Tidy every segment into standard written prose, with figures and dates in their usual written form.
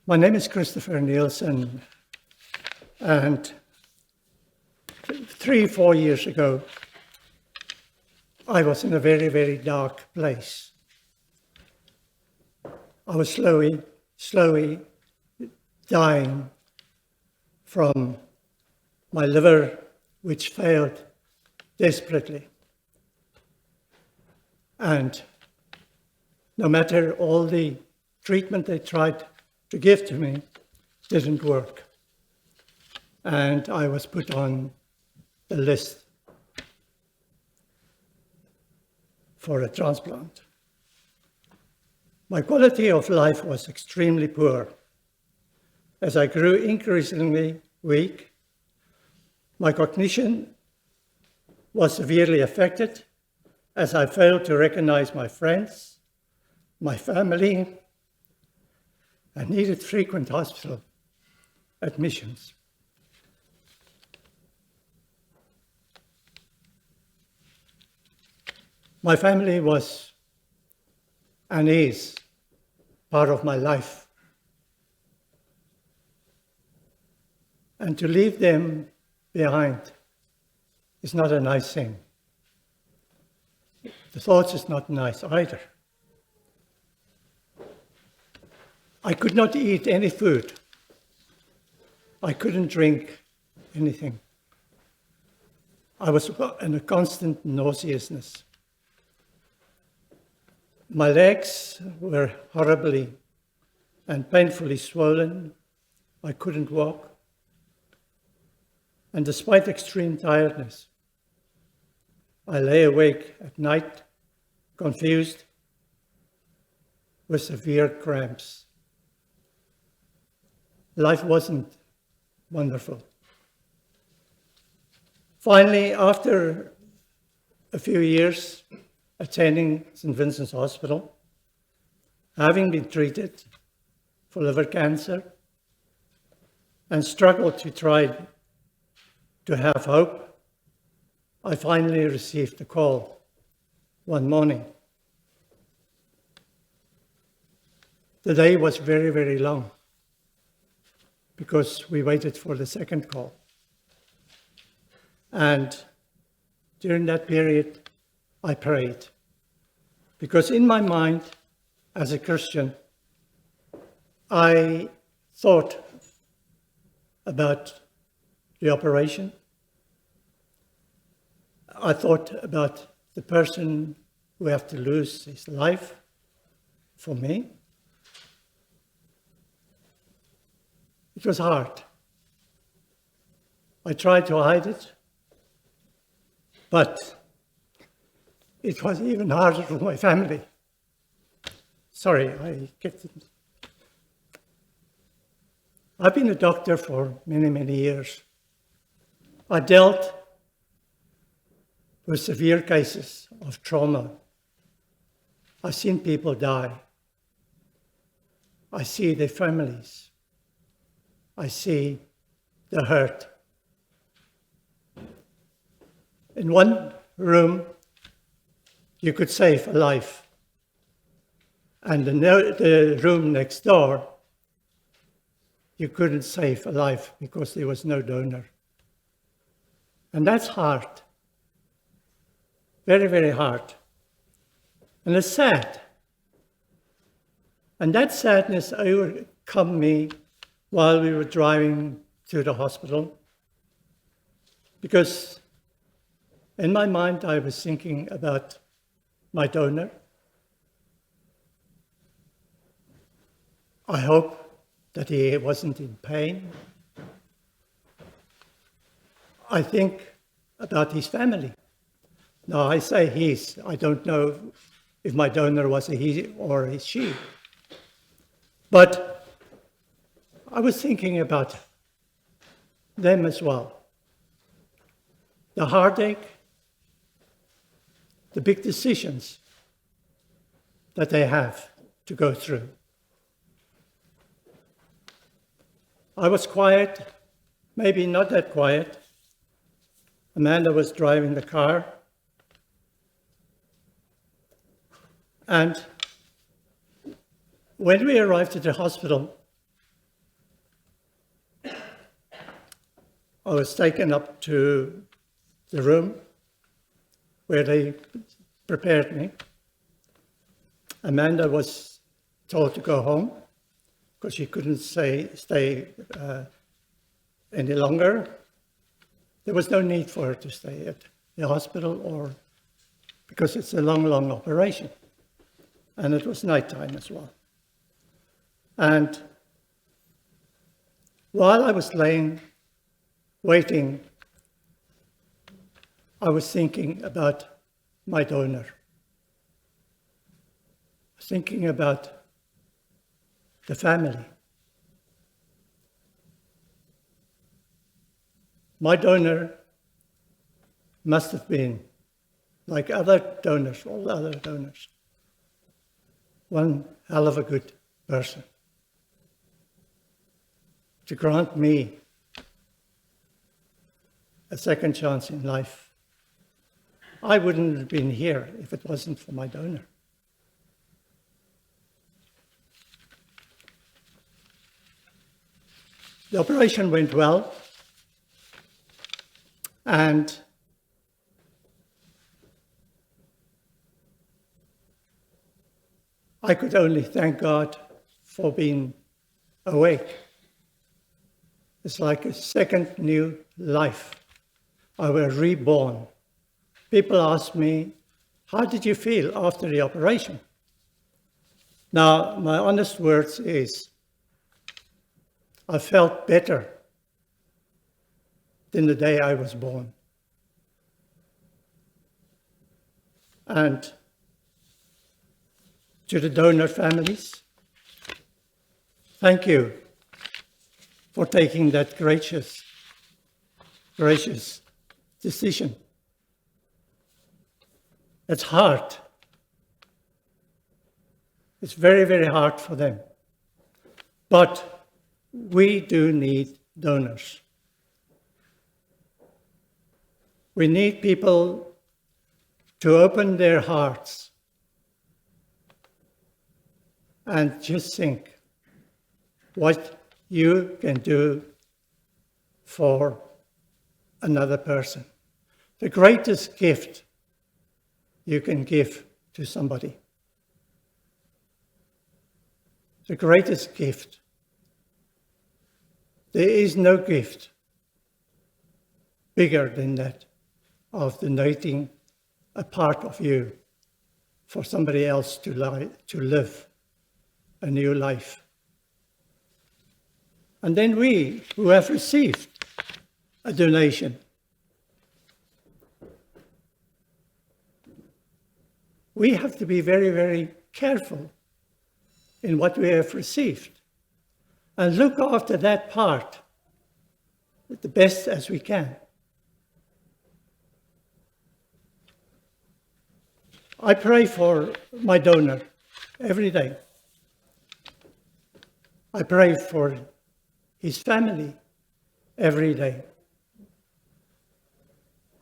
My name is Christopher Neilson, and 4 years ago, I was in a very, very dark place. I was slowly dying from my liver, which failed desperately. And no matter all the treatment they tried to give to me, didn't work. And I was put on the list for a transplant. My quality of life was extremely poor. As I grew increasingly weak, my cognition was severely affected as I failed to recognize my friends, my family, and needed frequent hospital admissions. My family was and is part of my life. And to leave them behind is not a nice thing. The thought is not nice either. I could not eat any food. I couldn't drink anything. I was in a constant nauseousness. My legs were horribly and painfully swollen. I couldn't walk. And despite extreme tiredness, I lay awake at night, confused, with severe cramps. Life wasn't wonderful. Finally, after a few years attending St. Vincent's Hospital, having been treated for liver cancer and struggled to try to have hope, I finally received a call one morning. The day was very, very long because we waited for the second call. And during that period, I prayed, because in my mind, as a Christian, I thought about the operation. I thought about the person who have to lose his life for me. It was hard. I tried to hide it, but it was even harder for my family. Sorry, I kept it. I've been a doctor for many, many years. I dealt with severe cases of trauma. I've seen people die. I see their families. I see the hurt. In one room, you could save a life. And the room next door, you couldn't save a life because there was no donor. And that's hard. Very, very hard. And it's sad. And that sadness overcome me while we were driving to the hospital. Because in my mind, I was thinking about my donor. I hope that he wasn't in pain. I think about his family. Now, I say his. I don't know if my donor was a he or a she. But I was thinking about them as well. The heartache, the big decisions that they have to go through. I was quiet, maybe not that quiet. Amanda was driving the car. And when we arrived at the hospital, I was taken up to the room where they prepared me. Amanda was told to go home because she couldn't stay any longer. There was no need for her to stay at the hospital because it's a long, long operation. And it was nighttime as well. And while I was waiting, I was thinking about my donor. Thinking about the family. My donor must have been, like other donors, all other donors, one hell of a good person. To grant me a second chance in life. I wouldn't have been here if it wasn't for my donor. The operation went well, and I could only thank God for being awake. It's like a second new life. I was reborn. People ask me, how did you feel after the operation? Now, my honest words is, I felt better than the day I was born. And to the donor families, thank you for taking that gracious decision. It's hard. It's very, very hard for them. But we do need donors. We need people to open their hearts and just think what you can do for another person. The greatest gift you can give to somebody. The greatest gift. There is no gift bigger than that of donating a part of you for somebody else to live a new life. And then we, who have received a donation, we have to be very, very careful in what we have received and look after that part the best as we can. I pray for my donor every day. I pray for his family every day.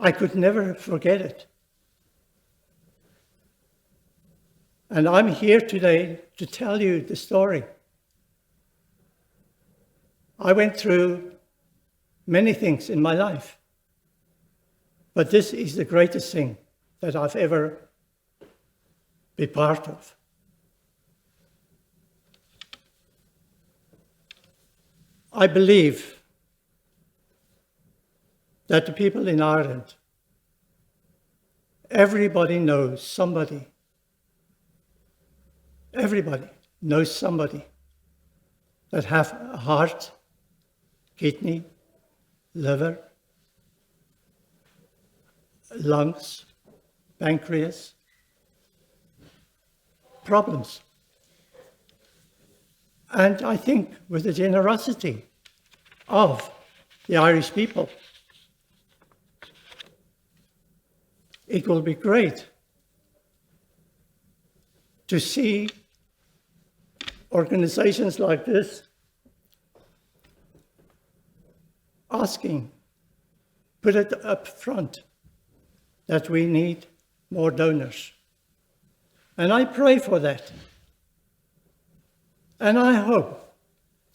I could never forget it. And I'm here today to tell you the story. I went through many things in my life, but this is the greatest thing that I've ever been part of. I believe that the people in Ireland, everybody knows somebody that have a heart, kidney, liver, lungs, pancreas, problems. And I think with the generosity of the Irish people, it will be great to see organizations like this asking, put it up front, that we need more donors. And I pray for that. And I hope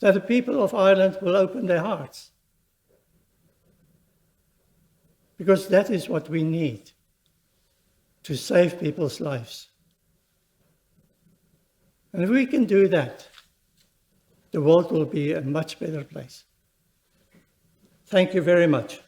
that the people of Ireland will open their hearts because that is what we need to save people's lives. And if we can do that, the world will be a much better place. Thank you very much.